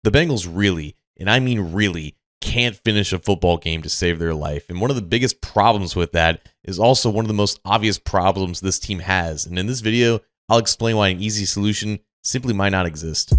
The Bengals really, and I mean really, can't finish a football game to save their life. And one of the biggest problems with that is also one of the most obvious problems this team has. And in this video, I'll explain why an easy solution simply might not exist.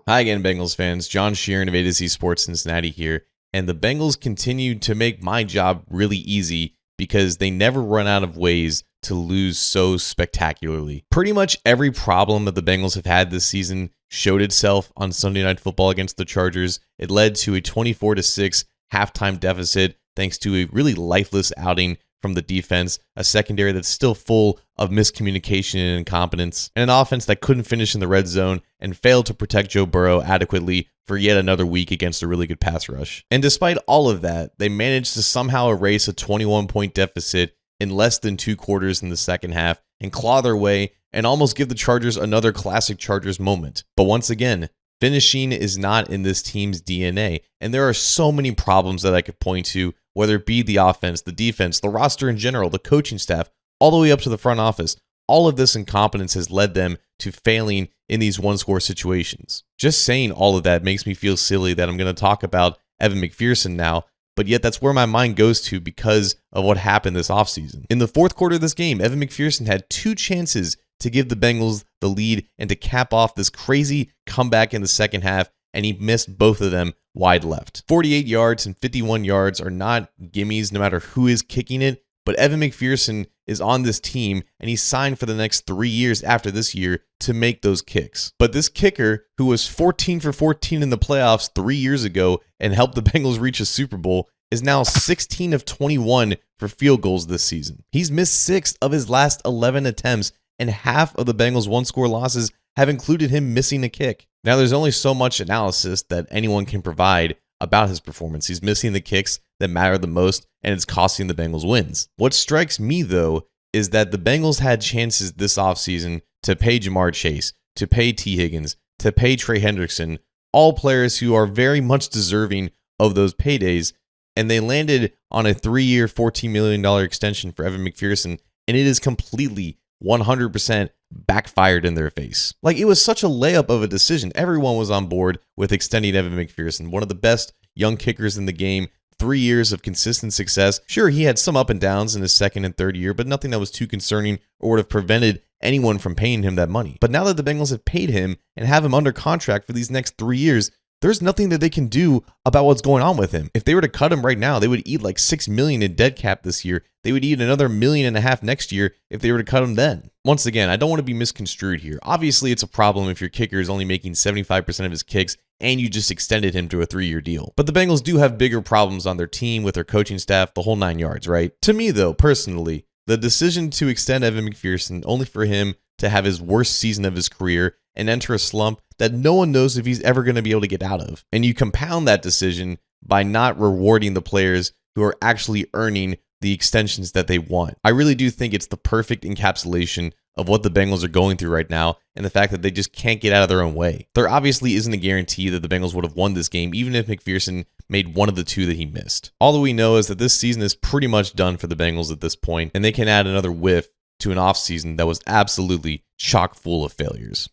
Hi again, Bengals fans. John Sheeran of A to Z Sports Cincinnati here. And the Bengals continue to make my job really easy because they never run out of ways to lose so spectacularly. Pretty much every problem that the Bengals have had this season showed itself on Sunday Night Football against the Chargers. It led to a 24-6 halftime deficit thanks to a really lifeless outing from the defense, a secondary that's still full of miscommunication and incompetence, and an offense that couldn't finish in the red zone and failed to protect Joe Burrow adequately for yet another week against a really good pass rush. And despite all of that, they managed to somehow erase a 21-point deficit in less than 2 quarters in the second half and claw their way and almost give the Chargers another classic Chargers moment. But once again, finishing is not in this team's DNA, and there are so many problems that I could point to, whether it be the offense, the defense, the roster in general, the coaching staff, all the way up to the front office. All of this incompetence has led them to failing in these one-score situations. Just saying all of that makes me feel silly that I'm going to talk about Evan McPherson now, but yet that's where my mind goes to because of what happened this offseason. In the fourth quarter of this game, Evan McPherson had 2 chances to give the Bengals the lead and to cap off this crazy comeback in the second half, and he missed both of them wide left. 48 yards and 51 yards are not gimmies no matter who is kicking it, but Evan McPherson is on this team, and he's signed for the next 3 years after this year to make those kicks. But this kicker, who was 14 for 14 in the playoffs 3 years ago and helped the Bengals reach a Super Bowl, is now 16 of 21 for field goals this season. He's missed 6 of his last 11 attempts, and half of the Bengals' one-score losses have included him missing a kick. Now, there's only so much analysis that anyone can provide about his performance. He's missing the kicks that matter the most, and it's costing the Bengals wins. What strikes me, though, is that the Bengals had chances this offseason to pay Jamar Chase, to pay T. Higgins, to pay Trey Hendrickson, all players who are very much deserving of those paydays, and they landed on a 3-year, $14 million extension for Evan McPherson, and it is completely 100% backfired in their face. Like, it was such a layup of a decision. Everyone was on board with extending Evan McPherson, one of the best young kickers in the game. 3 years of consistent success. Sure, he had some up and downs in his second and third year, but nothing that was too concerning or would have prevented anyone from paying him that money. But now that the Bengals have paid him and have him under contract for these next 3 years, there's nothing that they can do about what's going on with him. If they were to cut him right now, they would eat like $6 million in dead cap this year. They would eat another $1.5 million next year if they were to cut him then. Once again, I don't want to be misconstrued here. Obviously, it's a problem if your kicker is only making 75% of his kicks and you just extended him to a 3-year deal. But the Bengals do have bigger problems on their team with their coaching staff, the whole 9 yards, right? To me, though, personally, the decision to extend Evan McPherson only for him to have his worst season of his career and enter a slump that no one knows if he's ever going to be able to get out of. And you compound that decision by not rewarding the players who are actually earning the extensions that they want. I really do think it's the perfect encapsulation of what the Bengals are going through right now and the fact that they just can't get out of their own way. There obviously isn't a guarantee that the Bengals would have won this game even if McPherson made one of the 2 that he missed. All that we know is that this season is pretty much done for the Bengals at this point, and they can add another whiff to an offseason that was absolutely chock full of failures.